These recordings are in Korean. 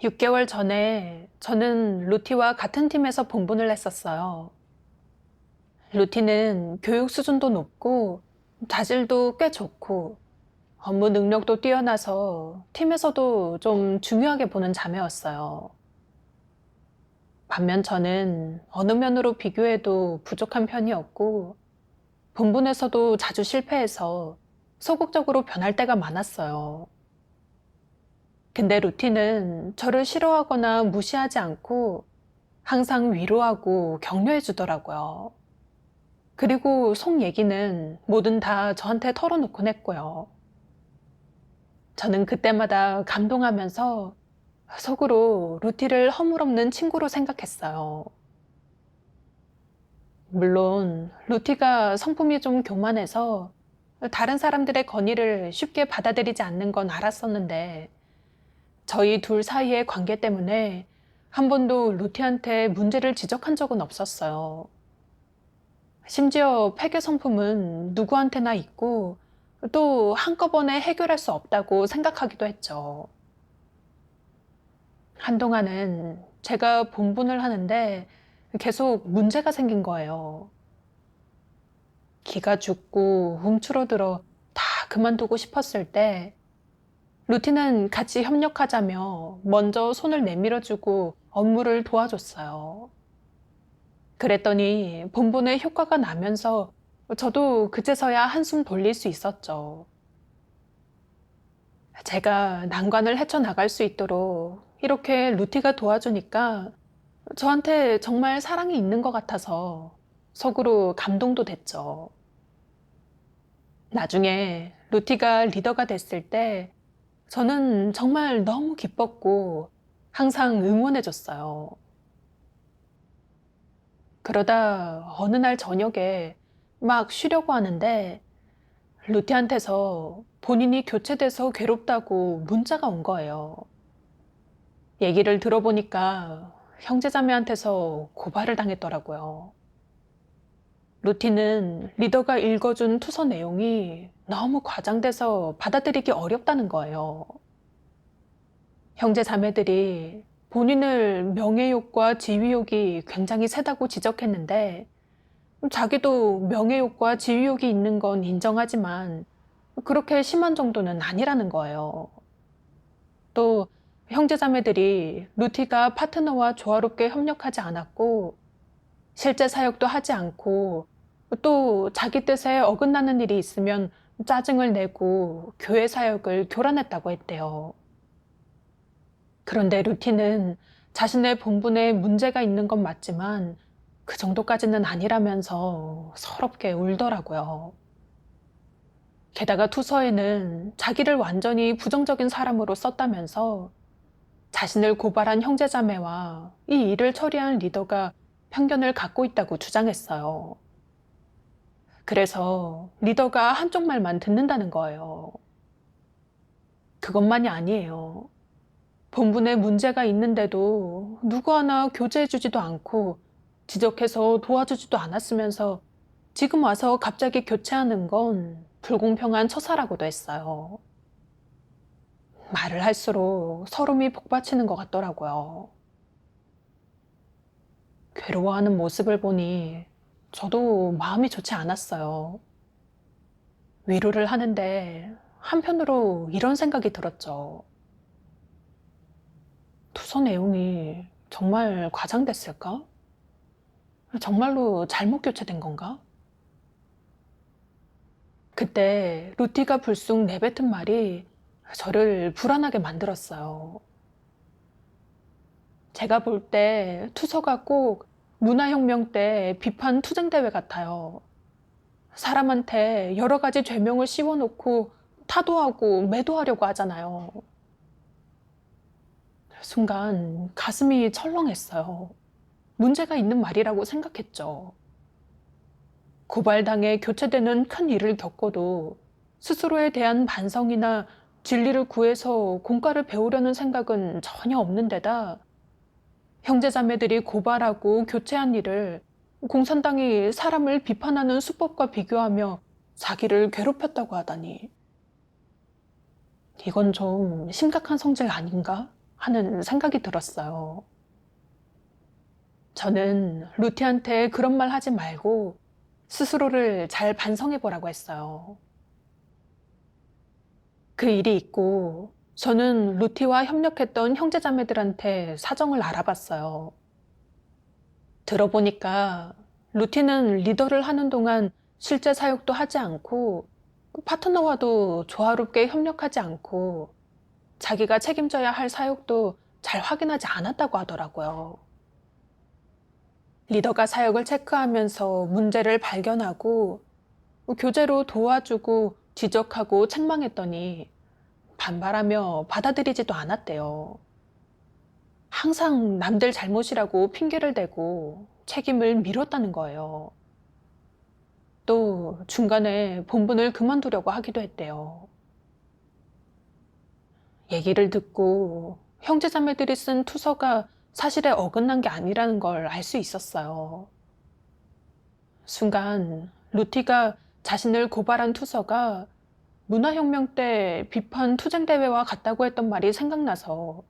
6개월 전에 저는 루티와 같은 팀에서 봉분을 했었어요. 루티는 교육 수준도 높고 자질도 꽤 좋고 업무 능력도 뛰어나서 팀에서도 좀 중요하게 보는 자매였어요. 반면 저는 어느 면으로 비교해도 부족한 편이었고 본분에서도 자주 실패해서 소극적으로 변할 때가 많았어요. 근데 루티는 저를 싫어하거나 무시하지 않고 항상 위로하고 격려해 주더라고요. 그리고 속 얘기는 뭐든 다 저한테 털어놓곤 했고요. 저는 그때마다 감동하면서 속으로 루티를 허물없는 친구로 생각했어요. 물론 루티가 성품이 좀 교만해서 다른 사람들의 건의를 쉽게 받아들이지 않는 건 알았었는데 저희 둘 사이의 관계 때문에 한 번도 루티한테 문제를 지적한 적은 없었어요. 심지어 폐교 성품은 누구한테나 있고 또 한꺼번에 해결할 수 없다고 생각하기도 했죠. 한동안은 제가 본분을 하는데 계속 문제가 생긴 거예요. 기가 죽고 움츠러들어 다 그만두고 싶었을 때 루틴은 같이 협력하자며 먼저 손을 내밀어주고 업무를 도와줬어요. 그랬더니 본분의 효과가 나면서 저도 그제서야 한숨 돌릴 수 있었죠. 제가 난관을 헤쳐나갈 수 있도록 이렇게 루티가 도와주니까 저한테 정말 사랑이 있는 것 같아서 속으로 감동도 됐죠. 나중에 루티가 리더가 됐을 때 저는 정말 너무 기뻤고 항상 응원해줬어요. 그러다 어느 날 저녁에 막 쉬려고 하는데 루티한테서 본인이 교체돼서 괴롭다고 문자가 온 거예요. 얘기를 들어보니까 형제자매한테서 고발을 당했더라고요. 루티는 리더가 읽어준 투서 내용이 너무 과장돼서 받아들이기 어렵다는 거예요. 형제자매들이 본인을 명예욕과 지위욕이 굉장히 세다고 지적했는데 자기도 명예욕과 지위욕이 있는 건 인정하지만 그렇게 심한 정도는 아니라는 거예요. 또 형제자매들이 루티가 파트너와 조화롭게 협력하지 않았고 실제 사역도 하지 않고 또 자기 뜻에 어긋나는 일이 있으면 짜증을 내고 교회 사역을 교란했다고 했대요. 그런데 루티는 자신의 본분에 문제가 있는 건 맞지만 그 정도까지는 아니라면서 서럽게 울더라고요. 게다가 투서에는 자기를 완전히 부정적인 사람으로 썼다면서 자신을 고발한 형제자매와 이 일을 처리한 리더가 편견을 갖고 있다고 주장했어요. 그래서 리더가 한쪽 말만 듣는다는 거예요. 그것만이 아니에요. 본분에 문제가 있는데도 누구 하나 교제해주지도 않고 지적해서 도와주지도 않았으면서 지금 와서 갑자기 교체하는 건 불공평한 처사라고도 했어요. 말을 할수록 서름이 복받치는 것 같더라고요. 괴로워하는 모습을 보니 저도 마음이 좋지 않았어요. 위로를 하는데 한편으로 이런 생각이 들었죠. 투서 내용이 정말 과장됐을까? 정말로 잘못 교체된 건가? 그때 루티가 불쑥 내뱉은 말이 저를 불안하게 만들었어요. 제가 볼 때 투서가 꼭 문화혁명 때 비판 투쟁대회 같아요. 사람한테 여러 가지 죄명을 씌워놓고 타도하고 매도하려고 하잖아요. 순간 가슴이 철렁했어요. 문제가 있는 말이라고 생각했죠. 고발당해 교체되는 큰 일을 겪어도 스스로에 대한 반성이나 진리를 구해서 공과를 배우려는 생각은 전혀 없는 데다 형제자매들이 고발하고 교체한 일을 공산당이 사람을 비판하는 수법과 비교하며 자기를 괴롭혔다고 하다니. 이건 좀 심각한 성질 아닌가 하는 생각이 들었어요. 저는 루티한테 그런 말 하지 말고 스스로를 잘 반성해 보라고 했어요. 그 일이 있고 저는 루티와 협력했던 형제자매들한테 사정을 알아봤어요. 들어보니까 루티는 리더를 하는 동안 실제 사역도 하지 않고 파트너와도 조화롭게 협력하지 않고 자기가 책임져야 할 사역도 잘 확인하지 않았다고 하더라고요. 리더가 사역을 체크하면서 문제를 발견하고 교제로 도와주고 지적하고 책망했더니 반발하며 받아들이지도 않았대요. 항상 남들 잘못이라고 핑계를 대고 책임을 미뤘다는 거예요. 또 중간에 본분을 그만두려고 하기도 했대요. 얘기를 듣고 형제자매들이 쓴 투서가 사실에 어긋난 게 아니라는 걸 알 수 있었어요. 순간 루티가 자신을 고발한 투서가 문화혁명 때 비판 투쟁대회와 같다고 했던 말이 생각나서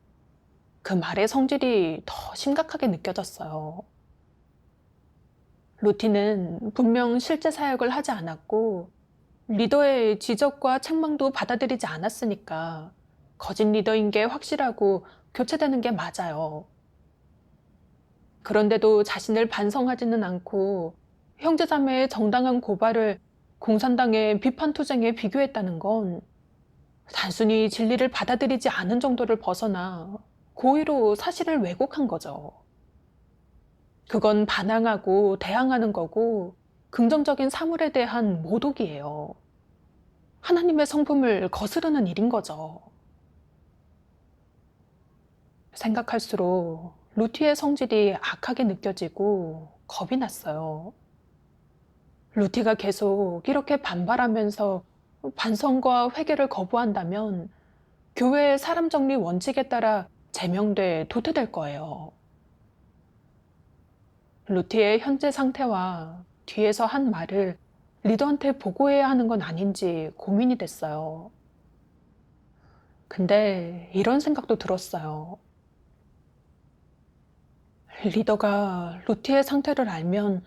그 말의 성질이 더 심각하게 느껴졌어요. 루티는 분명 실제 사역을 하지 않았고 리더의 지적과 책망도 받아들이지 않았으니까 거짓 리더인 게 확실하고 교체되는 게 맞아요. 그런데도 자신을 반성하지는 않고 형제자매의 정당한 고발을 공산당의 비판 투쟁에 비교했다는 건 단순히 진리를 받아들이지 않은 정도를 벗어나 고의로 사실을 왜곡한 거죠. 그건 반항하고 대항하는 거고 긍정적인 사물에 대한 모독이에요. 하나님의 성품을 거스르는 일인 거죠. 생각할수록 루티의 성질이 악하게 느껴지고 겁이 났어요. 루티가 계속 이렇게 반발하면서 반성과 회개를 거부한다면 교회의 사람 정리 원칙에 따라 제명돼 도태될 거예요. 루티의 현재 상태와 뒤에서 한 말을 리더한테 보고해야 하는 건 아닌지 고민이 됐어요. 근데 이런 생각도 들었어요. 리더가 루티의 상태를 알면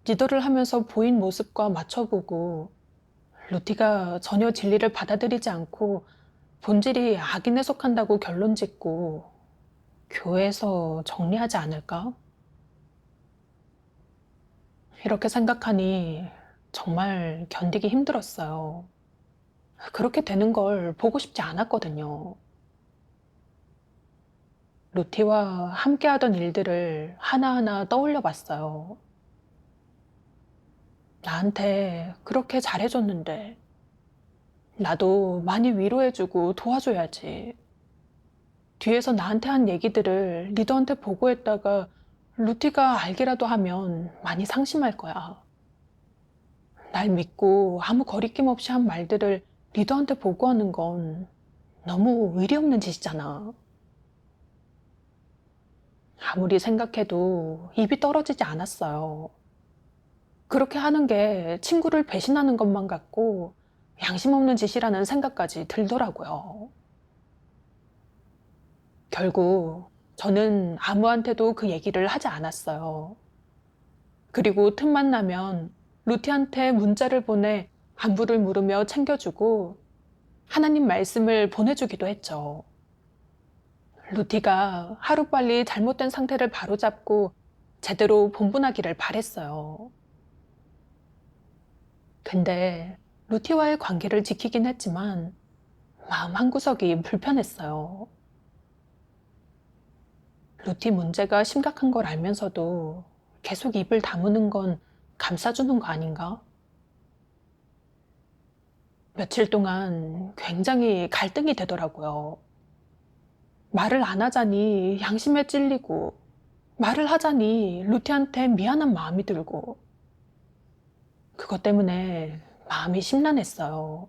리더를 하면서 보인 모습과 맞춰보고 루티가 전혀 진리를 받아들이지 않고 본질이 악인에 속한다고 결론 짓고 교회에서 정리하지 않을까? 이렇게 생각하니 정말 견디기 힘들었어요. 그렇게 되는 걸 보고 싶지 않았거든요. 루티와 함께하던 일들을 하나하나 떠올려 봤어요. 나한테 그렇게 잘해줬는데 나도 많이 위로해주고 도와줘야지. 뒤에서 나한테 한 얘기들을 리더한테 보고했다가 루티가 알기라도 하면 많이 상심할 거야. 날 믿고 아무 거리낌 없이 한 말들을 리더한테 보고하는 건 너무 의리 없는 짓이잖아. 아무리 생각해도 입이 떨어지지 않았어요. 그렇게 하는 게 친구를 배신하는 것만 같고 양심 없는 짓이라는 생각까지 들더라고요. 결국 저는 아무한테도 그 얘기를 하지 않았어요. 그리고 틈만 나면 루티한테 문자를 보내 안부를 물으며 챙겨주고 하나님 말씀을 보내주기도 했죠. 루티가 하루빨리 잘못된 상태를 바로잡고 제대로 본분하기를 바랬어요. 근데 루티와의 관계를 지키긴 했지만 마음 한구석이 불편했어요. 루티 문제가 심각한 걸 알면서도 계속 입을 다무는 건 감싸주는 거 아닌가? 며칠 동안 굉장히 갈등이 되더라고요. 말을 안 하자니 양심에 찔리고, 말을 하자니 루티한테 미안한 마음이 들고, 그것 때문에 마음이 심란했어요.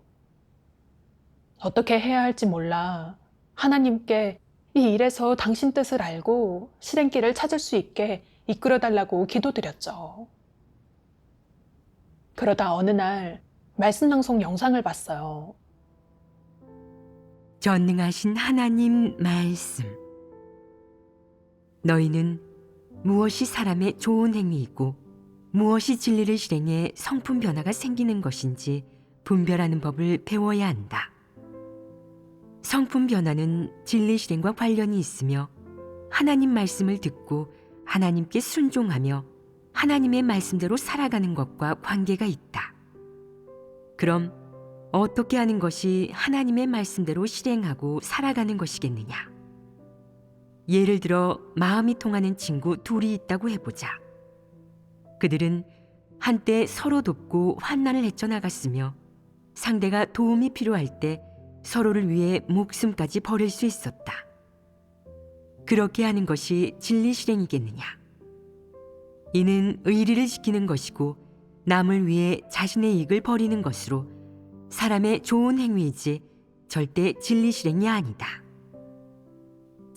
어떻게 해야 할지 몰라 하나님께 이 일에서 당신 뜻을 알고 실행길을 찾을 수 있게 이끌어 달라고 기도드렸죠. 그러다 어느 날 말씀 방송 영상을 봤어요. 전능하신 하나님 말씀. 너희는 무엇이 사람의 좋은 행위이고 무엇이 진리를 실행해 성품 변화가 생기는 것인지 분별하는 법을 배워야 한다. 성품 변화는 진리 실행과 관련이 있으며 하나님 말씀을 듣고 하나님께 순종하며 하나님의 말씀대로 살아가는 것과 관계가 있다. 그럼 어떻게 하는 것이 하나님의 말씀대로 실행하고 살아가는 것이겠느냐? 예를 들어 마음이 통하는 친구 둘이 있다고 해보자. 그들은 한때 서로 돕고 환난을 헤쳐나갔으며 상대가 도움이 필요할 때 서로를 위해 목숨까지 버릴 수 있었다. 그렇게 하는 것이 진리 실행이겠느냐? 이는 의리를 지키는 것이고 남을 위해 자신의 이익을 버리는 것으로 사람의 좋은 행위이지 절대 진리 실행이 아니다.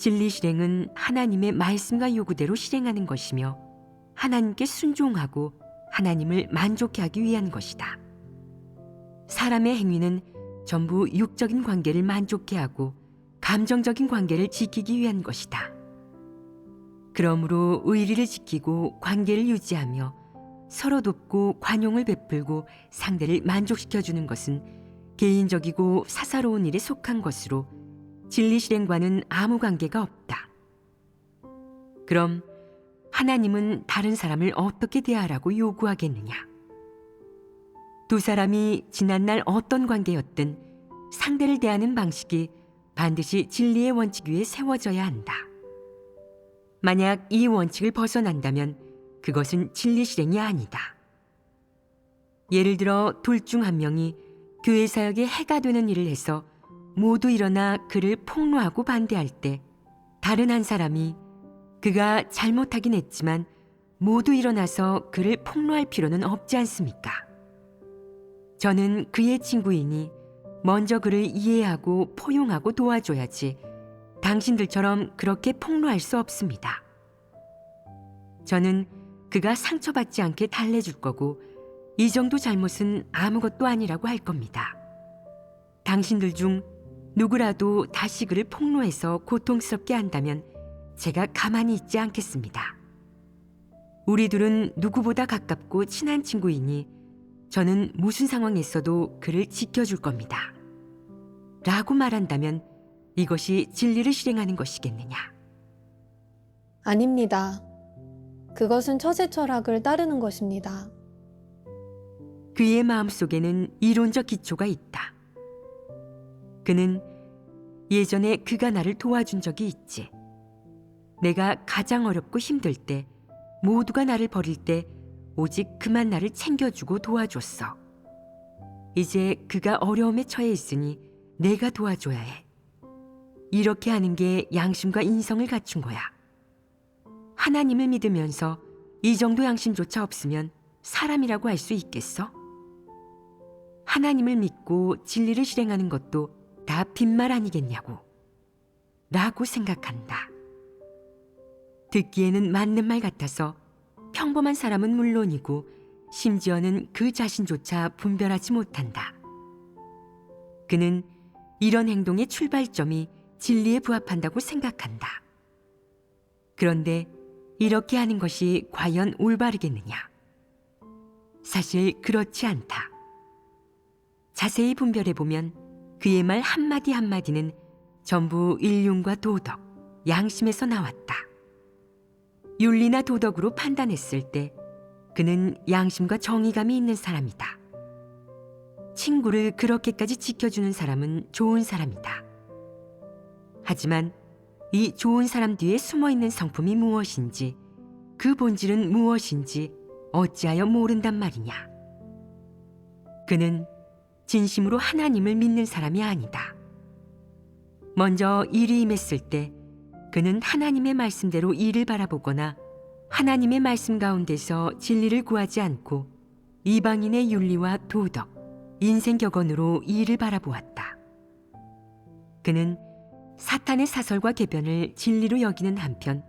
진리 실행은 하나님의 말씀과 요구대로 실행하는 것이며 하나님께 순종하고 하나님을 만족해 하기 위한 것이다. 사람의 행위는 전부 육적인 관계를 만족해 하고 감정적인 관계를 지키기 위한 것이다. 그러므로 의리를 지키고 관계를 유지하며 서로 돕고 관용을 베풀고 상대를 만족시켜주는 것은 개인적이고 사사로운 일에 속한 것으로 진리 실행과는 아무 관계가 없다. 그럼 하나님은 다른 사람을 어떻게 대하라고 요구하겠느냐? 두 사람이 지난날 어떤 관계였든 상대를 대하는 방식이 반드시 진리의 원칙 위에 세워져야 한다. 만약 이 원칙을 벗어난다면 그것은 진리 실행이 아니다. 예를 들어 둘 중 한 명이 교회 사역에 해가 되는 일을 해서 모두 일어나 그를 폭로하고 반대할 때 다른 한 사람이 그가 잘못하긴 했지만 모두 일어나서 그를 폭로할 필요는 없지 않습니까? 저는 그의 친구이니 먼저 그를 이해하고 포용하고 도와줘야지 당신들처럼 그렇게 폭로할 수 없습니다. 저는 그가 상처받지 않게 달래줄 거고 이 정도 잘못은 아무것도 아니라고 할 겁니다. 당신들 중 누구라도 다시 그를 폭로해서 고통스럽게 한다면 제가 가만히 있지 않겠습니다. 우리 둘은 누구보다 가깝고 친한 친구이니 저는 무슨 상황에서도 그를 지켜줄 겁니다. 라고 말한다면 이것이 진리를 실행하는 것이겠느냐? 아닙니다. 그것은 처세 철학을 따르는 것입니다. 그의 마음속에는 이론적 기초가 있다. 그는 예전에 그가 나를 도와준 적이 있지. 내가 가장 어렵고 힘들 때, 모두가 나를 버릴 때 오직 그만 나를 챙겨주고 도와줬어. 이제 그가 어려움에 처해 있으니 내가 도와줘야 해. 이렇게 하는 게 양심과 인성을 갖춘 거야. 하나님을 믿으면서 이 정도 양심조차 없으면 사람이라고 할 수 있겠어? 하나님을 믿고 진리를 실행하는 것도 다 빈말 아니겠냐고 라고 생각한다. 듣기에는 맞는 말 같아서 평범한 사람은 물론이고 심지어는 그 자신조차 분별하지 못한다. 그는 이런 행동의 출발점이 진리에 부합한다고 생각한다. 그런데 이렇게 하는 것이 과연 올바르겠느냐? 사실 그렇지 않다. 자세히 분별해보면 그의 말 한마디 한마디는 전부 인륜과 도덕, 양심에서 나왔다. 윤리나 도덕으로 판단했을 때 그는 양심과 정의감이 있는 사람이다. 친구를 그렇게까지 지켜주는 사람은 좋은 사람이다. 하지만 이 좋은 사람 뒤에 숨어있는 성품이 무엇인지, 그 본질은 무엇인지 어찌하여 모른단 말이냐. 그는 진심으로 하나님을 믿는 사람이 아니다. 먼저 일이 임했을 때 그는 하나님의 말씀대로 일을 바라보거나 하나님의 말씀 가운데서 진리를 구하지 않고 이방인의 윤리와 도덕, 인생 격언으로 일을 바라보았다. 그는 사탄의 사설과 계변을 진리로 여기는 한편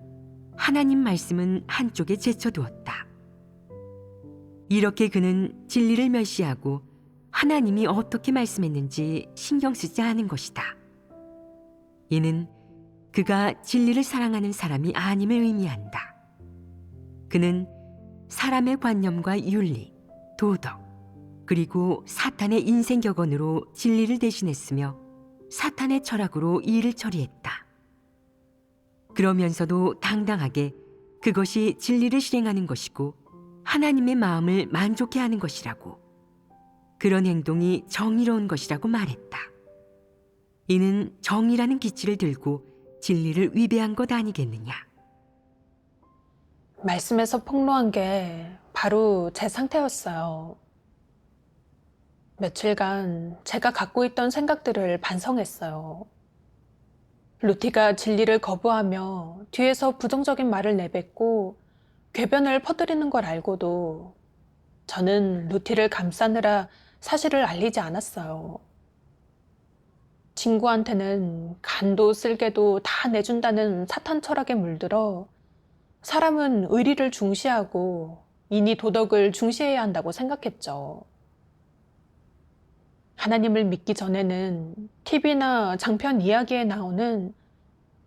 하나님 말씀은 한쪽에 제쳐두었다. 이렇게 그는 진리를 멸시하고 하나님이 어떻게 말씀했는지 신경 쓰지 않은 것이다. 이는 그가 진리를 사랑하는 사람이 아님을 의미한다. 그는 사람의 관념과 윤리, 도덕, 그리고 사탄의 인생 격언으로 진리를 대신했으며 사탄의 철학으로 일을 처리했다. 그러면서도 당당하게 그것이 진리를 실행하는 것이고 하나님의 마음을 만족해 하는 것이라고, 그런 행동이 정의로운 것이라고 말했다. 이는 정의라는 기치를 들고 진리를 위배한 것 아니겠느냐. 말씀에서 폭로한 게 바로 제 상태였어요. 며칠간 제가 갖고 있던 생각들을 반성했어요. 루티가 진리를 거부하며 뒤에서 부정적인 말을 내뱉고 궤변을 퍼뜨리는 걸 알고도 저는 루티를 감싸느라 사실을 알리지 않았어요. 친구한테는 간도 쓸개도 다 내준다는 사탄 철학에 물들어 사람은 의리를 중시하고 인이 도덕을 중시해야 한다고 생각했죠. 하나님을 믿기 전에는 TV나 장편 이야기에 나오는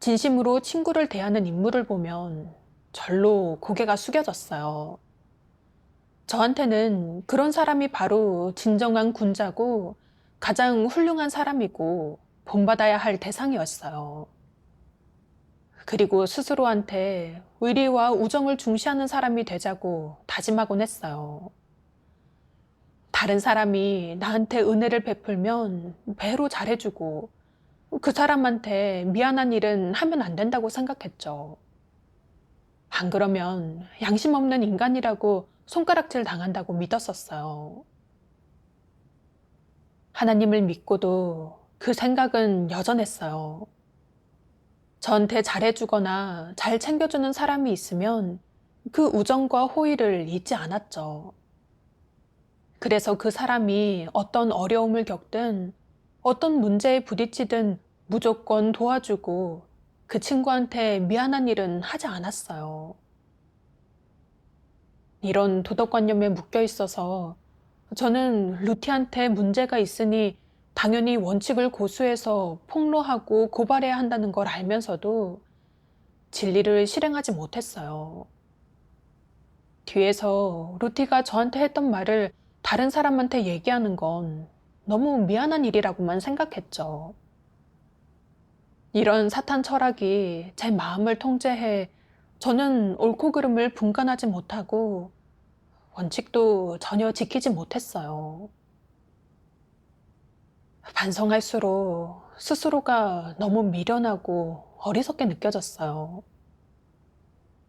진심으로 친구를 대하는 인물을 보면 절로 고개가 숙여졌어요. 저한테는 그런 사람이 바로 진정한 군자고 가장 훌륭한 사람이고 본받아야 할 대상이었어요. 그리고 스스로한테 의리와 우정을 중시하는 사람이 되자고 다짐하곤 했어요. 다른 사람이 나한테 은혜를 베풀면 배로 잘해주고 그 사람한테 미안한 일은 하면 안 된다고 생각했죠. 안 그러면 양심 없는 인간이라고 손가락질 당한다고 믿었었어요. 하나님을 믿고도 그 생각은 여전했어요. 저한테 잘해주거나 잘 챙겨주는 사람이 있으면 그 우정과 호의를 잊지 않았죠. 그래서 그 사람이 어떤 어려움을 겪든 어떤 문제에 부딪히든 무조건 도와주고 그 친구한테 미안한 일은 하지 않았어요. 이런 도덕관념에 묶여 있어서 저는 루티한테 문제가 있으니 당연히 원칙을 고수해서 폭로하고 고발해야 한다는 걸 알면서도 진리를 실행하지 못했어요. 뒤에서 루티가 저한테 했던 말을 다른 사람한테 얘기하는 건 너무 미안한 일이라고만 생각했죠. 이런 사탄 철학이 제 마음을 통제해 저는 옳고 그름을 분간하지 못하고 원칙도 전혀 지키지 못했어요. 반성할수록 스스로가 너무 미련하고 어리석게 느껴졌어요.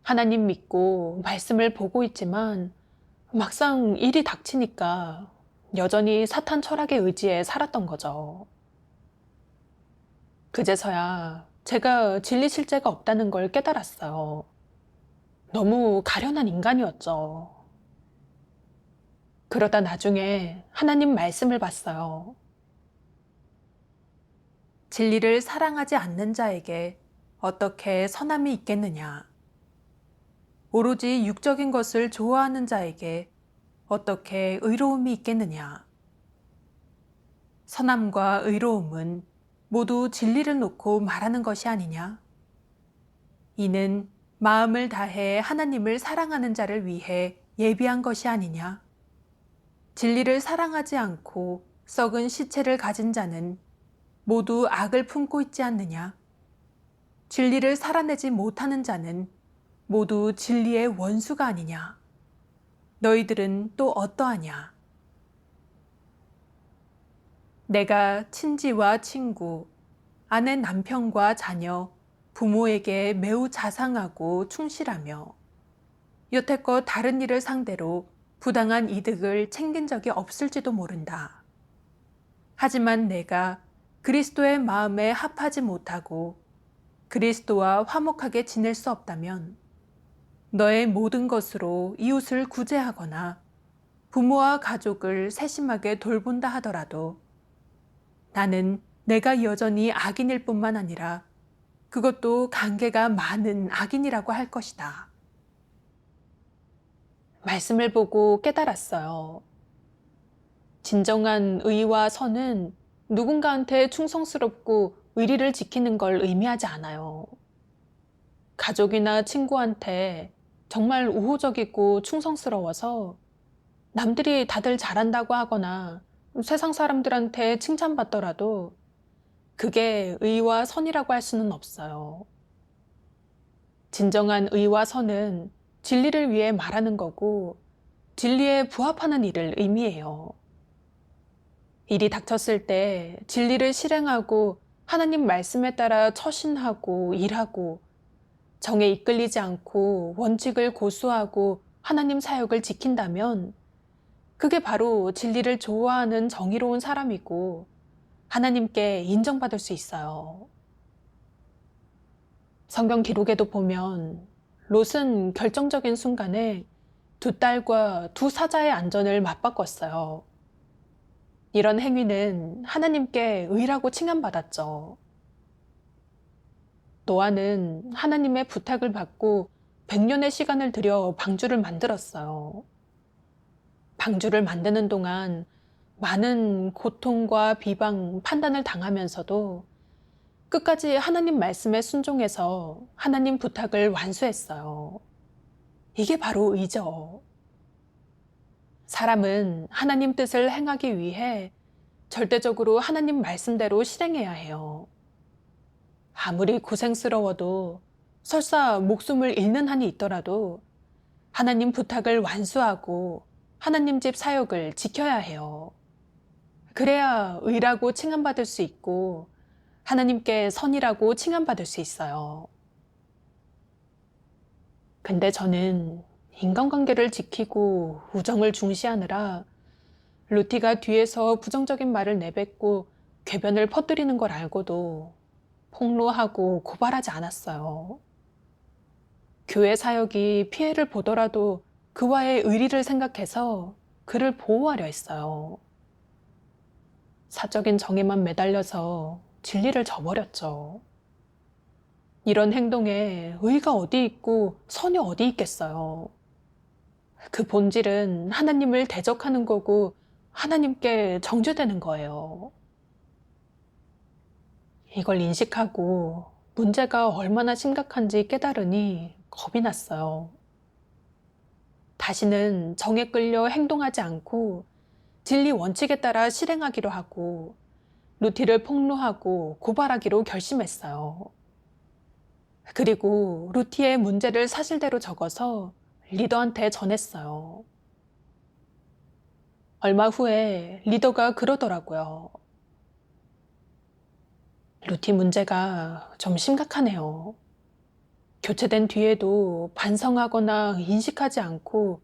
하나님 믿고 말씀을 보고 있지만 막상 일이 닥치니까 여전히 사탄 철학의 의지에 살았던 거죠. 그제서야 제가 진리 실제가 없다는 걸 깨달았어요. 너무 가련한 인간이었죠. 그러다 나중에 하나님 말씀을 봤어요. 진리를 사랑하지 않는 자에게 어떻게 선함이 있겠느냐? 오로지 육적인 것을 좋아하는 자에게 어떻게 의로움이 있겠느냐? 선함과 의로움은 모두 진리를 놓고 말하는 것이 아니냐? 이는 마음을 다해 하나님을 사랑하는 자를 위해 예비한 것이 아니냐? 진리를 사랑하지 않고 썩은 시체를 가진 자는 모두 악을 품고 있지 않느냐? 진리를 살아내지 못하는 자는 모두 진리의 원수가 아니냐? 너희들은 또 어떠하냐? 내가 친지와 친구, 아내 남편과 자녀, 부모에게 매우 자상하고 충실하며 여태껏 다른 일을 상대로 부당한 이득을 챙긴 적이 없을지도 모른다. 하지만 내가 그리스도의 마음에 합하지 못하고 그리스도와 화목하게 지낼 수 없다면 너의 모든 것으로 이웃을 구제하거나 부모와 가족을 세심하게 돌본다 하더라도 나는 내가 여전히 악인일 뿐만 아니라 그것도 관계가 많은 악인이라고 할 것이다. 말씀을 보고 깨달았어요. 진정한 의와 선은 누군가한테 충성스럽고 의리를 지키는 걸 의미하지 않아요. 가족이나 친구한테 정말 우호적이고 충성스러워서 남들이 다들 잘한다고 하거나 세상 사람들한테 칭찬받더라도 그게 의와 선이라고 할 수는 없어요. 진정한 의와 선은 진리를 위해 말하는 거고 진리에 부합하는 일을 의미해요. 일이 닥쳤을 때 진리를 실행하고 하나님 말씀에 따라 처신하고 일하고 정에 이끌리지 않고 원칙을 고수하고 하나님 사역을 지킨다면 그게 바로 진리를 좋아하는 정의로운 사람이고 하나님께 인정받을 수 있어요. 성경 기록에도 보면 롯은 결정적인 순간에 두 딸과 두 사자의 안전을 맞바꿨어요. 이런 행위는 하나님께 의라고 칭함받았죠. 노아는 하나님의 부탁을 받고 100년의 시간을 들여 방주를 만들었어요. 방주를 만드는 동안 많은 고통과 비방, 판단을 당하면서도 끝까지 하나님 말씀에 순종해서 하나님 부탁을 완수했어요. 이게 바로 의죠. 사람은 하나님 뜻을 행하기 위해 절대적으로 하나님 말씀대로 실행해야 해요. 아무리 고생스러워도 설사 목숨을 잃는 한이 있더라도 하나님 부탁을 완수하고 하나님 집 사역을 지켜야 해요. 그래야 의라고 칭함받을 수 있고 하나님께 선이라고 칭함받을 수 있어요. 근데 저는 인간관계를 지키고 우정을 중시하느라 루티가 뒤에서 부정적인 말을 내뱉고 궤변을 퍼뜨리는 걸 알고도 폭로하고 고발하지 않았어요. 교회 사역이 피해를 보더라도 그와의 의리를 생각해서 그를 보호하려 했어요. 사적인 정에만 매달려서 진리를 저버렸죠. 이런 행동에 의가 어디 있고 선이 어디 있겠어요. 그 본질은 하나님을 대적하는 거고 하나님께 정죄되는 거예요. 이걸 인식하고 문제가 얼마나 심각한지 깨달으니 겁이 났어요. 다시는 정에 끌려 행동하지 않고 진리 원칙에 따라 실행하기로 하고 루티를 폭로하고 고발하기로 결심했어요. 그리고 루티의 문제를 사실대로 적어서 리더한테 전했어요. 얼마 후에 리더가 그러더라고요. 루티 문제가 좀 심각하네요. 교체된 뒤에도 반성하거나 인식하지 않고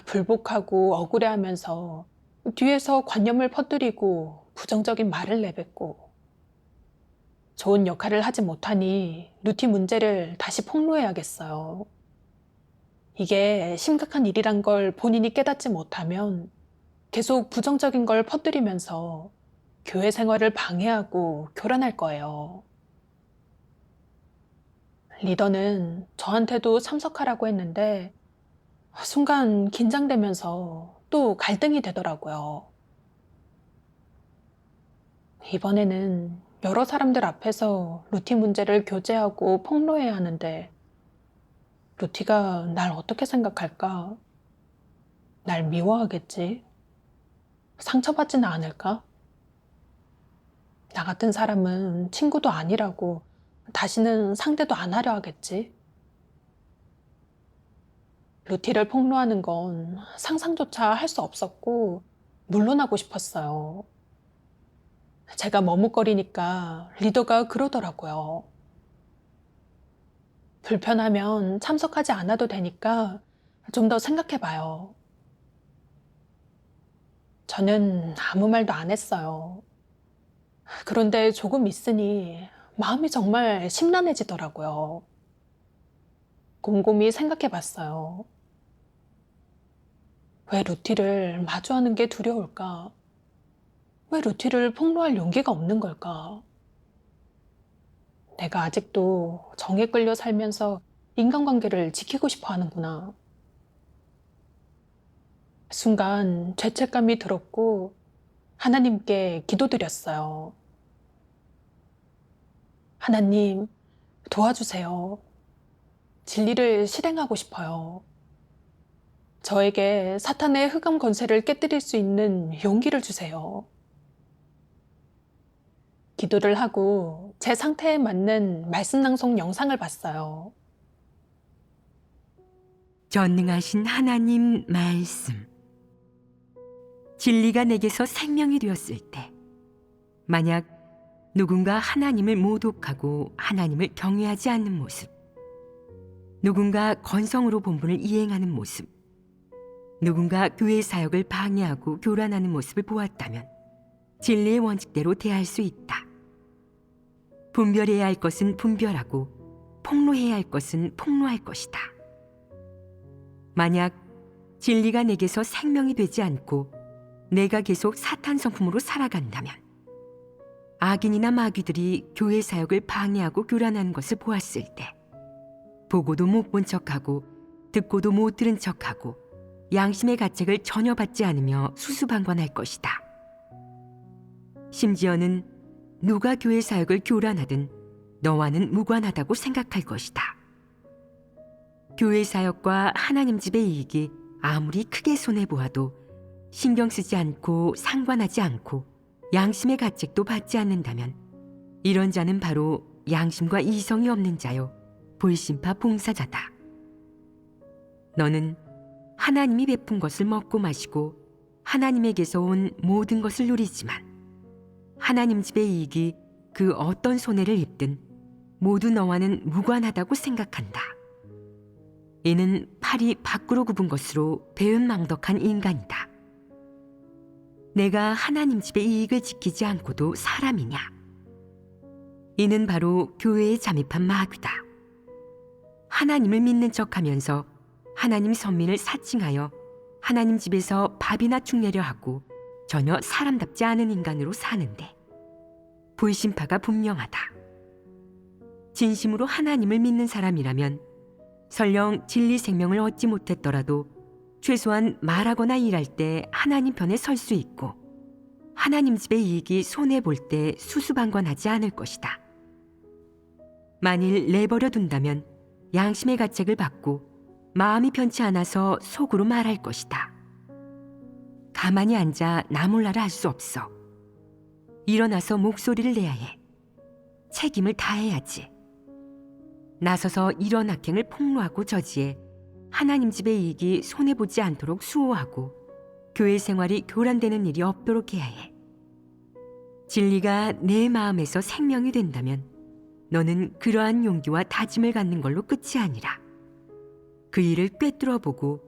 불복하고 억울해하면서 뒤에서 관념을 퍼뜨리고 부정적인 말을 내뱉고 좋은 역할을 하지 못하니 루티 문제를 다시 폭로해야겠어요. 이게 심각한 일이란 걸 본인이 깨닫지 못하면 계속 부정적인 걸 퍼뜨리면서 교회 생활을 방해하고 교란할 거예요. 리더는 저한테도 참석하라고 했는데 순간 긴장되면서 또 갈등이 되더라고요. 이번에는 여러 사람들 앞에서 루티 문제를 교제하고 폭로해야 하는데 루티가 날 어떻게 생각할까? 날 미워하겠지? 상처받지는 않을까? 나 같은 사람은 친구도 아니라고 다시는 상대도 안 하려 하겠지? 루티를 폭로하는 건 상상조차 할 수 없었고 물러나고 싶었어요. 제가 머뭇거리니까 리더가 그러더라고요. 불편하면 참석하지 않아도 되니까 좀 더 생각해봐요. 저는 아무 말도 안 했어요. 그런데 조금 있으니 마음이 정말 심란해지더라고요. 곰곰이 생각해봤어요. 왜 루티를 마주하는 게 두려울까? 왜 루티를 폭로할 용기가 없는 걸까? 내가 아직도 정에 끌려 살면서 인간관계를 지키고 싶어 하는구나. 순간 죄책감이 들었고 하나님께 기도드렸어요. 하나님, 도와주세요. 진리를 실행하고 싶어요. 저에게 사탄의 흑암 권세를 깨뜨릴 수 있는 용기를 주세요. 기도를 하고 제 상태에 맞는 말씀 낭송 영상을 봤어요. 전능하신 하나님 말씀. 진리가 내게서 생명이 되었을 때, 만약 누군가 하나님을 모독하고 하나님을 경외하지 않는 모습, 누군가 건성으로 본분을 이행하는 모습, 누군가 교회 사역을 방해하고 교란하는 모습을 보았다면 진리의 원칙대로 대할 수 있다. 분별해야 할 것은 분별하고 폭로해야 할 것은 폭로할 것이다. 만약 진리가 내게서 생명이 되지 않고 내가 계속 사탄 성품으로 살아간다면 악인이나 마귀들이 교회 사역을 방해하고 교란하는 것을 보았을 때 보고도 못 본 척하고 듣고도 못 들은 척하고 양심의 가책을 전혀 받지 않으며 수수방관할 것이다. 심지어는 누가 교회 사역을 교란하든 너와는 무관하다고 생각할 것이다. 교회 사역과 하나님 집의 이익이 아무리 크게 손해보아도 신경 쓰지 않고 상관하지 않고 양심의 가책도 받지 않는다면 이런 자는 바로 양심과 이성이 없는 자요 불신파 봉사자다. 너는 하나님이 베푼 것을 먹고 마시고 하나님에게서 온 모든 것을 누리지만 하나님 집의 이익이 그 어떤 손해를 입든 모두 너와는 무관하다고 생각한다. 이는 팔이 밖으로 굽은 것으로 배은망덕한 인간이다. 내가 하나님 집의 이익을 지키지 않고도 사람이냐? 이는 바로 교회에 잠입한 마귀다. 하나님을 믿는 척하면서 하나님 선민을 사칭하여 하나님 집에서 밥이나 축내려 하고 전혀 사람답지 않은 인간으로 사는데 불신파가 분명하다. 진심으로 하나님을 믿는 사람이라면 설령 진리 생명을 얻지 못했더라도 최소한 말하거나 일할 때 하나님 편에 설 수 있고 하나님 집의 이익이 손해볼 때 수수방관하지 않을 것이다. 만일 내버려 둔다면 양심의 가책을 받고 마음이 편치 않아서 속으로 말할 것이다. 가만히 앉아 나 몰라라 할 수 없어. 일어나서 목소리를 내야 해. 책임을 다해야지. 나서서 이런 악행을 폭로하고 저지해 하나님 집의 이익이 손해보지 않도록 수호하고 교회 생활이 교란되는 일이 없도록 해야 해. 진리가 내 마음에서 생명이 된다면 너는 그러한 용기와 다짐을 갖는 걸로 끝이 아니라 그 일을 꿰뚫어보고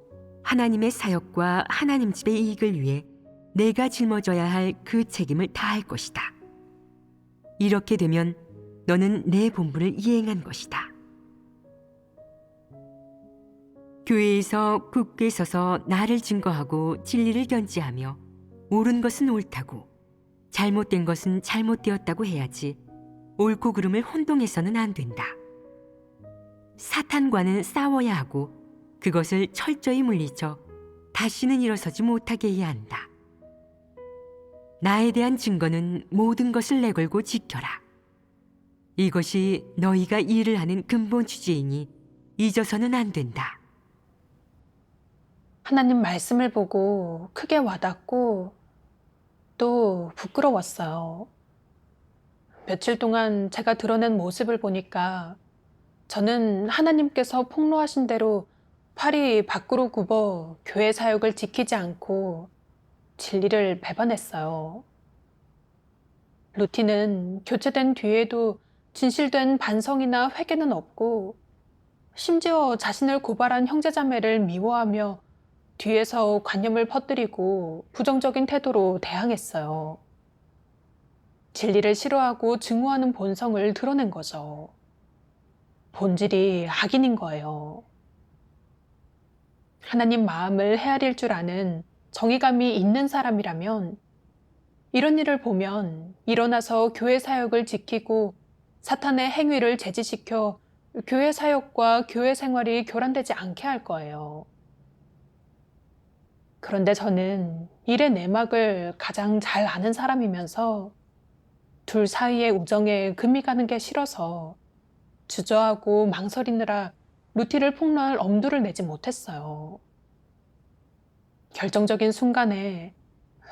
하나님의 사역과 하나님 집의 이익을 위해 내가 짊어져야 할 그 책임을 다할 것이다. 이렇게 되면 너는 내 본분을 이행한 것이다. 교회에서 굳게 서서 나를 증거하고 진리를 견지하며 옳은 것은 옳다고 잘못된 것은 잘못되었다고 해야지 옳고 그름을 혼동해서는 안 된다. 사탄과는 싸워야 하고 그것을 철저히 물리쳐 다시는 일어서지 못하게 해야 한다. 나에 대한 증거는 모든 것을 내걸고 지켜라. 이것이 너희가 일을 하는 근본 취지이니 잊어서는 안 된다. 하나님 말씀을 보고 크게 와닿고 또 부끄러웠어요. 며칠 동안 제가 드러낸 모습을 보니까 저는 하나님께서 폭로하신 대로 팔이 밖으로 굽어 교회 사역을 지키지 않고 진리를 배반했어요. 루티는 교체된 뒤에도 진실된 반성이나 회개는 없고 심지어 자신을 고발한 형제자매를 미워하며 뒤에서 관념을 퍼뜨리고 부정적인 태도로 대항했어요. 진리를 싫어하고 증오하는 본성을 드러낸 거죠. 본질이 악인인 거예요. 하나님 마음을 헤아릴 줄 아는 정의감이 있는 사람이라면 이런 일을 보면 일어나서 교회 사역을 지키고 사탄의 행위를 제지시켜 교회 사역과 교회 생활이 교란되지 않게 할 거예요. 그런데 저는 일의 내막을 가장 잘 아는 사람이면서 둘 사이의 우정에 금이 가는 게 싫어서 주저하고 망설이느라 루티를 폭로할 엄두를 내지 못했어요. 결정적인 순간에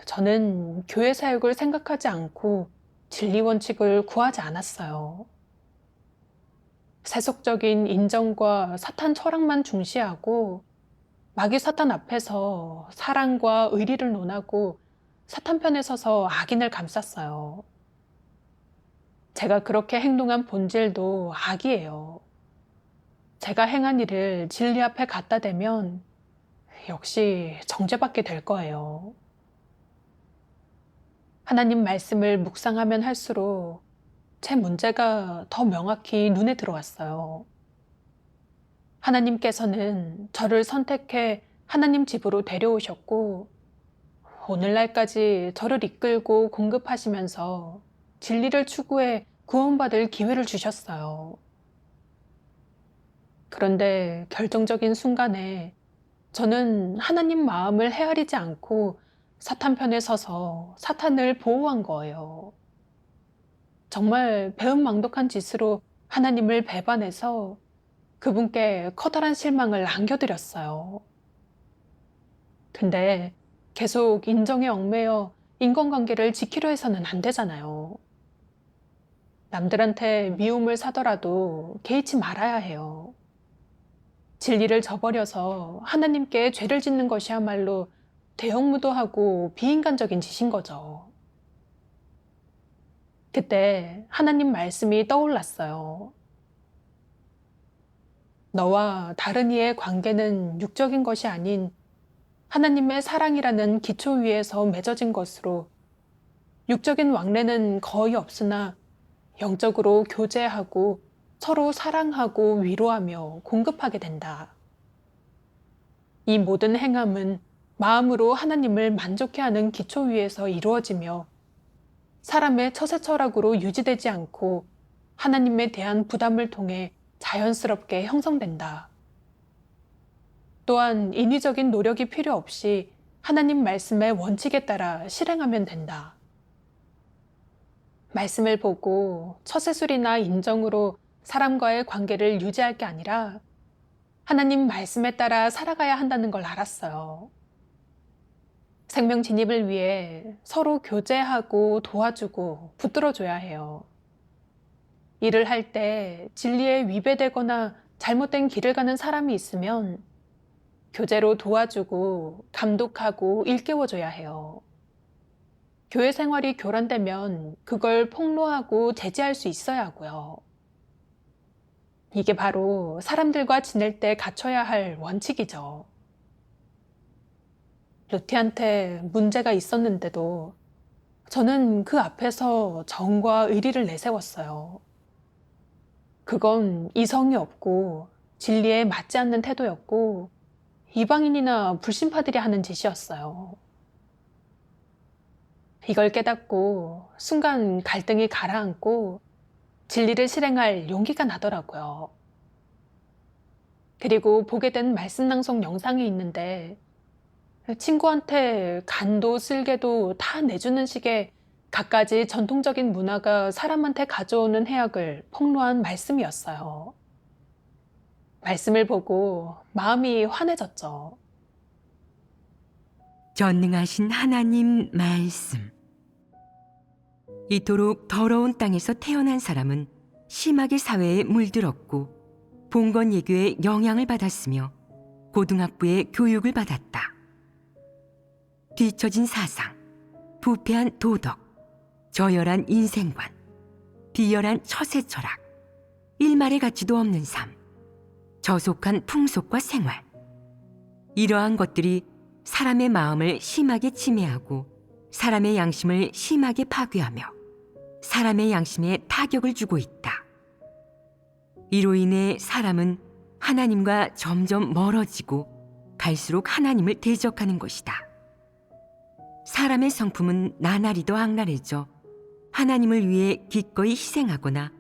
저는 교회 사역을 생각하지 않고 진리 원칙을 구하지 않았어요. 세속적인 인정과 사탄 철학만 중시하고 마귀 사탄 앞에서 사랑과 의리를 논하고 사탄 편에 서서 악인을 감쌌어요. 제가 그렇게 행동한 본질도 악이에요. 제가 행한 일을 진리 앞에 갖다 대면 역시 정죄받게 될 거예요. 하나님 말씀을 묵상하면 할수록 제 문제가 더 명확히 눈에 들어왔어요. 하나님께서는 저를 선택해 하나님 집으로 데려오셨고 오늘날까지 저를 이끌고 공급하시면서 진리를 추구해 구원받을 기회를 주셨어요. 그런데 결정적인 순간에 저는 하나님 마음을 헤아리지 않고 사탄 편에 서서 사탄을 보호한 거예요. 정말 배은망덕한 짓으로 하나님을 배반해서 그분께 커다란 실망을 안겨드렸어요. 근데 계속 인정에 얽매여 인간관계를 지키려 해서는 안 되잖아요. 남들한테 미움을 사더라도 개의치 말아야 해요. 진리를 저버려서 하나님께 죄를 짓는 것이야말로 대형무도하고 비인간적인 짓인 거죠. 그때 하나님 말씀이 떠올랐어요. 너와 다른 이의 관계는 육적인 것이 아닌 하나님의 사랑이라는 기초 위에서 맺어진 것으로 육적인 왕래는 거의 없으나 영적으로 교제하고 서로 사랑하고 위로하며 공급하게 된다. 이 모든 행함은 마음으로 하나님을 만족해 하는 기초 위에서 이루어지며 사람의 처세 철학으로 유지되지 않고 하나님에 대한 부담을 통해 자연스럽게 형성된다. 또한 인위적인 노력이 필요 없이 하나님 말씀의 원칙에 따라 실행하면 된다. 말씀을 보고 처세술이나 인정으로 사람과의 관계를 유지할 게 아니라 하나님 말씀에 따라 살아가야 한다는 걸 알았어요. 생명 진입을 위해 서로 교제하고 도와주고 붙들어줘야 해요. 일을 할 때 진리에 위배되거나 잘못된 길을 가는 사람이 있으면 교제로 도와주고 감독하고 일깨워줘야 해요. 교회 생활이 교란되면 그걸 폭로하고 제지할 수 있어야 하고요. 이게 바로 사람들과 지낼 때 갖춰야 할 원칙이죠. 루티한테 문제가 있었는데도 저는 그 앞에서 정과 의리를 내세웠어요. 그건 이성이 없고 진리에 맞지 않는 태도였고 이방인이나 불신파들이 하는 짓이었어요. 이걸 깨닫고 순간 갈등이 가라앉고 진리를 실행할 용기가 나더라고요. 그리고 보게 된 말씀 낭송 영상이 있는데 친구한테 간도 쓸개도 다 내주는 식의 갖가지 전통적인 문화가 사람한테 가져오는 해악을 폭로한 말씀이었어요. 말씀을 보고 마음이 환해졌죠. 전능하신 하나님 말씀. 이토록 더러운 땅에서 태어난 사람은 심하게 사회에 물들었고 봉건 예교의 영향을 받았으며 고등학부의 교육을 받았다. 뒤처진 사상, 부패한 도덕, 저열한 인생관, 비열한 처세 철학, 일말의 가치도 없는 삶, 저속한 풍속과 생활. 이러한 것들이 사람의 마음을 심하게 침해하고 사람의 양심을 심하게 파괴하며 사람의 양심에 타격을 주고 있다. 이로 인해 사람은 하나님과 점점 멀어지고 갈수록 하나님을 대적하는 것이다. 사람의 성품은 나날이 더 악랄해져 하나님을 위해 기꺼이 희생하거나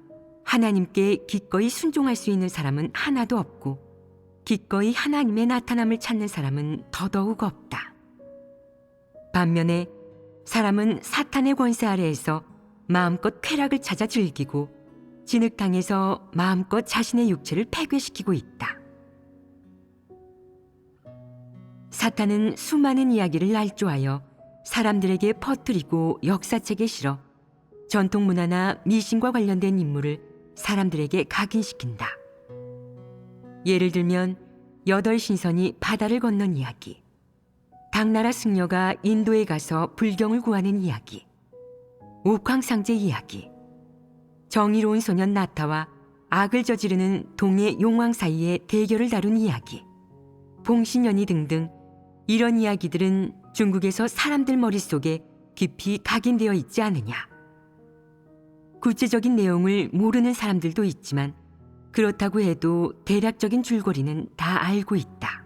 하나님께 기꺼이 순종할 수 있는 사람은 하나도 없고 기꺼이 하나님의 나타남을 찾는 사람은 더더욱 없다. 반면에 사람은 사탄의 권세 아래에서 마음껏 쾌락을 찾아 즐기고 진흙탕에서 마음껏 자신의 육체를 패괴시키고 있다. 사탄은 수많은 이야기를 날조하여 사람들에게 퍼뜨리고 역사책에 실어 전통 문화나 미신과 관련된 인물을 사람들에게 각인시킨다. 예를 들면 8신선이 바다를 건넌 이야기, 당나라 승려가 인도에 가서 불경을 구하는 이야기, 옥황상제 이야기, 정의로운 소년 나타와 악을 저지르는 동해 용왕 사이의 대결을 다룬 이야기, 봉신연희 등등 이런 이야기들은 중국에서 사람들 머릿속에 깊이 각인되어 있지 않느냐. 구체적인 내용을 모르는 사람들도 있지만 그렇다고 해도 대략적인 줄거리는 다 알고 있다.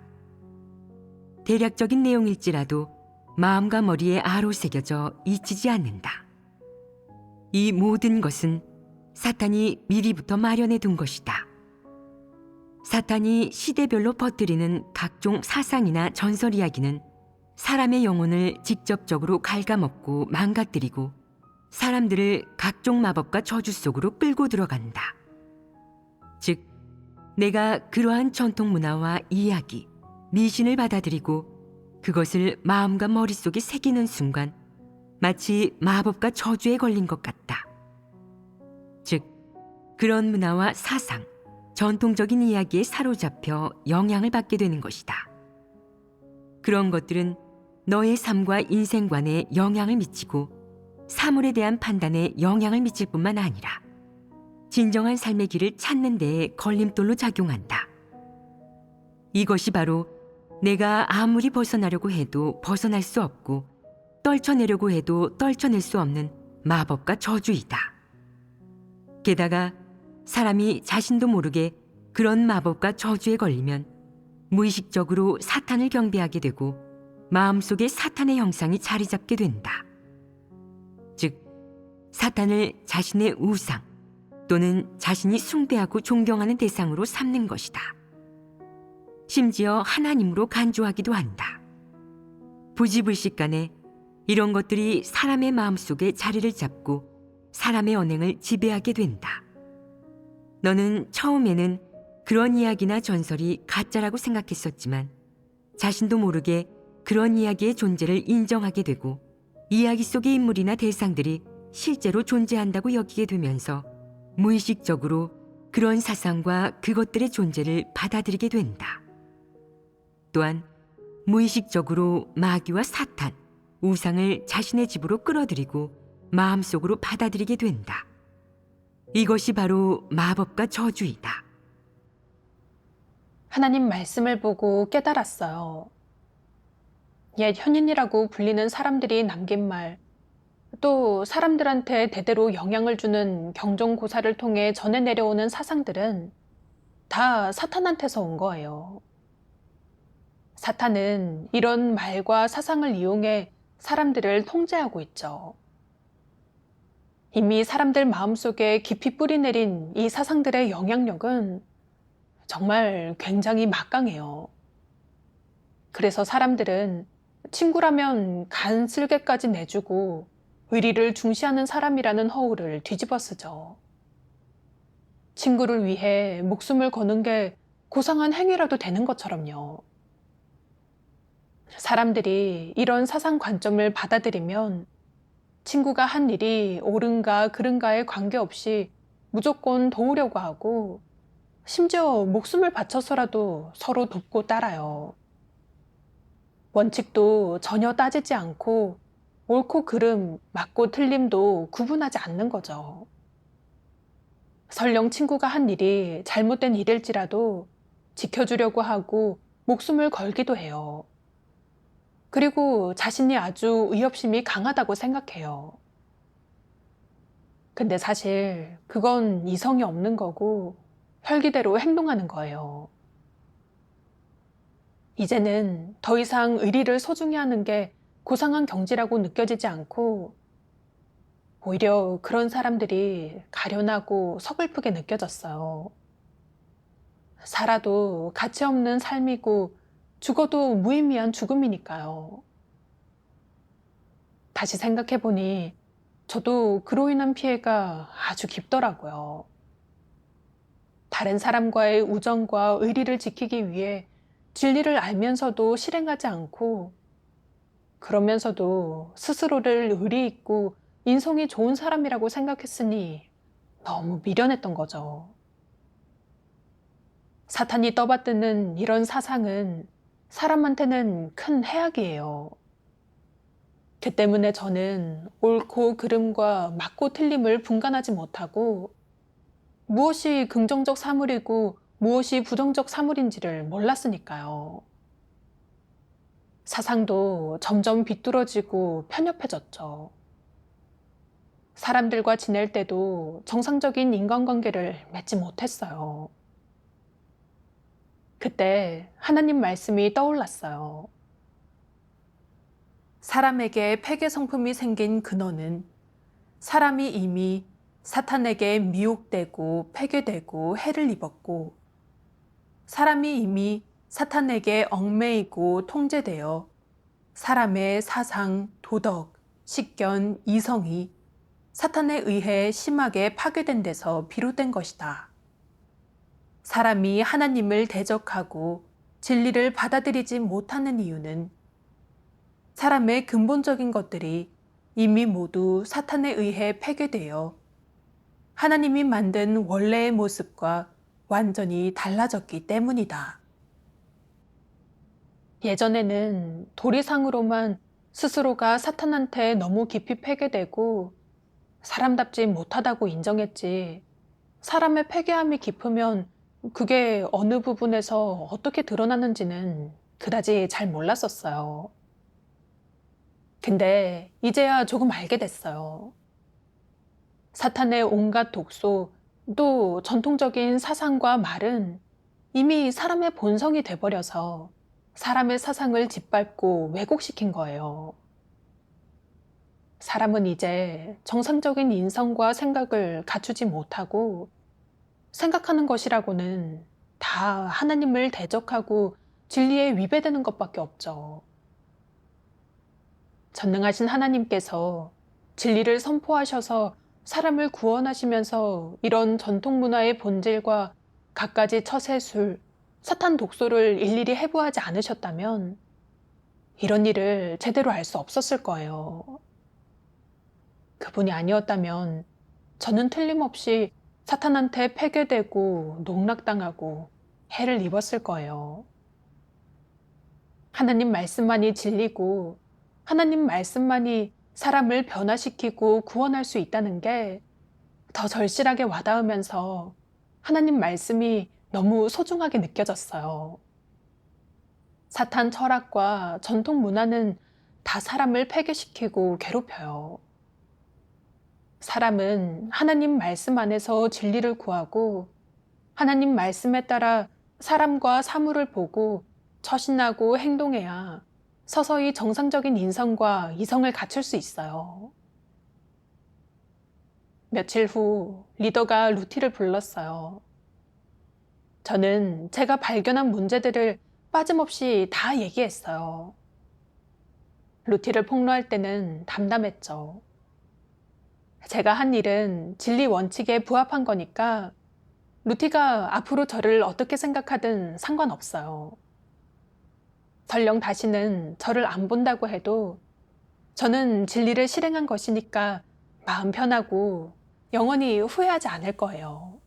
대략적인 내용일지라도 마음과 머리에 아로새겨져 잊히지 않는다. 이 모든 것은 사탄이 미리부터 마련해 둔 것이다. 사탄이 시대별로 퍼뜨리는 각종 사상이나 전설 이야기는 사람의 영혼을 직접적으로 갉아먹고 망가뜨리고 사람들을 각종 마법과 저주 속으로 끌고 들어간다. 즉, 내가 그러한 전통 문화와 이야기, 미신을 받아들이고 그것을 마음과 머릿속에 새기는 순간 마치 마법과 저주에 걸린 것 같다. 즉, 그런 문화와 사상, 전통적인 이야기에 사로잡혀 영향을 받게 되는 것이다. 그런 것들은 너의 삶과 인생관에 영향을 미치고 사물에 대한 판단에 영향을 미칠 뿐만 아니라 진정한 삶의 길을 찾는 데에 걸림돌로 작용한다. 이것이 바로 내가 아무리 벗어나려고 해도 벗어날 수 없고 떨쳐내려고 해도 떨쳐낼 수 없는 마법과 저주이다. 게다가 사람이 자신도 모르게 그런 마법과 저주에 걸리면 무의식적으로 사탄을 경배하게 되고 마음속에 사탄의 형상이 자리 잡게 된다. 즉, 사탄을 자신의 우상 또는 자신이 숭배하고 존경하는 대상으로 삼는 것이다. 심지어 하나님으로 간주하기도 한다. 부지불식간에 이런 것들이 사람의 마음속에 자리를 잡고 사람의 언행을 지배하게 된다. 너는 처음에는 그런 이야기나 전설이 가짜라고 생각했었지만 자신도 모르게 그런 이야기의 존재를 인정하게 되고 이야기 속의 인물이나 대상들이 실제로 존재한다고 여기게 되면서 무의식적으로 그런 사상과 그것들의 존재를 받아들이게 된다. 또한 무의식적으로 마귀와 사탄, 우상을 자신의 집으로 끌어들이고 마음속으로 받아들이게 된다. 이것이 바로 마법과 저주이다. 하나님 말씀을 보고 깨달았어요. 옛 현인이라고 불리는 사람들이 남긴 말, 또 사람들한테 대대로 영향을 주는 경종고사를 통해 전해 내려오는 사상들은 다 사탄한테서 온 거예요. 사탄은 이런 말과 사상을 이용해 사람들을 통제하고 있죠. 이미 사람들 마음속에 깊이 뿌리내린 이 사상들의 영향력은 정말 굉장히 막강해요. 그래서 사람들은 친구라면 간슬개까지 내주고 의리를 중시하는 사람이라는 허울을 뒤집어 쓰죠. 친구를 위해 목숨을 거는 게 고상한 행위라도 되는 것처럼요. 사람들이 이런 사상 관점을 받아들이면 친구가 한 일이 옳은가 그른가에 관계없이 무조건 도우려고 하고 심지어 목숨을 바쳐서라도 서로 돕고 따라요. 원칙도 전혀 따지지 않고 옳고 그름, 맞고 틀림도 구분하지 않는 거죠. 설령 친구가 한 일이 잘못된 일일지라도 지켜주려고 하고 목숨을 걸기도 해요. 그리고 자신이 아주 의협심이 강하다고 생각해요. 근데 사실 그건 이성이 없는 거고 혈기대로 행동하는 거예요. 이제는 더 이상 의리를 소중히 하는 게 고상한 경지라고 느껴지지 않고 오히려 그런 사람들이 가련하고 서글프게 느껴졌어요. 살아도 가치 없는 삶이고 죽어도 무의미한 죽음이니까요. 다시 생각해보니 저도 그로 인한 피해가 아주 깊더라고요. 다른 사람과의 우정과 의리를 지키기 위해 진리를 알면서도 실행하지 않고, 그러면서도 스스로를 의리 있고 인성이 좋은 사람이라고 생각했으니 너무 미련했던 거죠. 사탄이 떠받드는 이런 사상은 사람한테는 큰 해악이에요. 그 때문에 저는 옳고 그름과 맞고 틀림을 분간하지 못하고 무엇이 긍정적 사물이고 무엇이 부정적 사물인지를 몰랐으니까요. 사상도 점점 비뚤어지고 편협해졌죠. 사람들과 지낼 때도 정상적인 인간관계를 맺지 못했어요. 그때 하나님 말씀이 떠올랐어요. 사람에게 폐괴 성품이 생긴 근원은 사람이 이미 사탄에게 미혹되고 폐괴되고 해를 입었고, 사람이 이미 사탄에게 얽매이고 통제되어 사람의 사상, 도덕, 식견, 이성이 사탄에 의해 심하게 파괴된 데서 비롯된 것이다. 사람이 하나님을 대적하고 진리를 받아들이지 못하는 이유는 사람의 근본적인 것들이 이미 모두 사탄에 의해 폐괴되어 하나님이 만든 원래의 모습과 완전히 달라졌기 때문이다. 예전에는 도리상으로만 스스로가 사탄한테 너무 깊이 폐괴되고 사람답지 못하다고 인정했지, 사람의 폐괴함이 깊으면 그게 어느 부분에서 어떻게 드러나는지는 그다지 잘 몰랐었어요. 근데 이제야 조금 알게 됐어요. 사탄의 온갖 독소, 또 전통적인 사상과 말은 이미 사람의 본성이 돼버려서 사람의 사상을 짓밟고 왜곡시킨 거예요. 사람은 이제 정상적인 인성과 생각을 갖추지 못하고 생각하는 것이라고는 다 하나님을 대적하고 진리에 위배되는 것밖에 없죠. 전능하신 하나님께서 진리를 선포하셔서 사람을 구원하시면서 이런 전통 문화의 본질과 갖가지 처세술, 사탄 독소를 일일이 해부하지 않으셨다면 이런 일을 제대로 알 수 없었을 거예요. 그분이 아니었다면 저는 틀림없이 사탄한테 폐괴되고 농락당하고 해를 입었을 거예요. 하나님 말씀만이 진리고 하나님 말씀만이 사람을 변화시키고 구원할 수 있다는 게 더 절실하게 와닿으면서 하나님 말씀이 너무 소중하게 느껴졌어요. 사탄 철학과 전통 문화는 다 사람을 폐괴시키고 괴롭혀요. 사람은 하나님 말씀 안에서 진리를 구하고 하나님 말씀에 따라 사람과 사물을 보고 처신하고 행동해야 서서히 정상적인 인성과 이성을 갖출 수 있어요. 며칠 후 리더가 루티를 불렀어요. 저는 제가 발견한 문제들을 빠짐없이 다 얘기했어요. 루티를 폭로할 때는 담담했죠. 제가 한 일은 진리 원칙에 부합한 거니까 루티가 앞으로 저를 어떻게 생각하든 상관없어요. 설령 다시는 저를 안 본다고 해도 저는 진리를 실행한 것이니까 마음 편하고 영원히 후회하지 않을 거예요.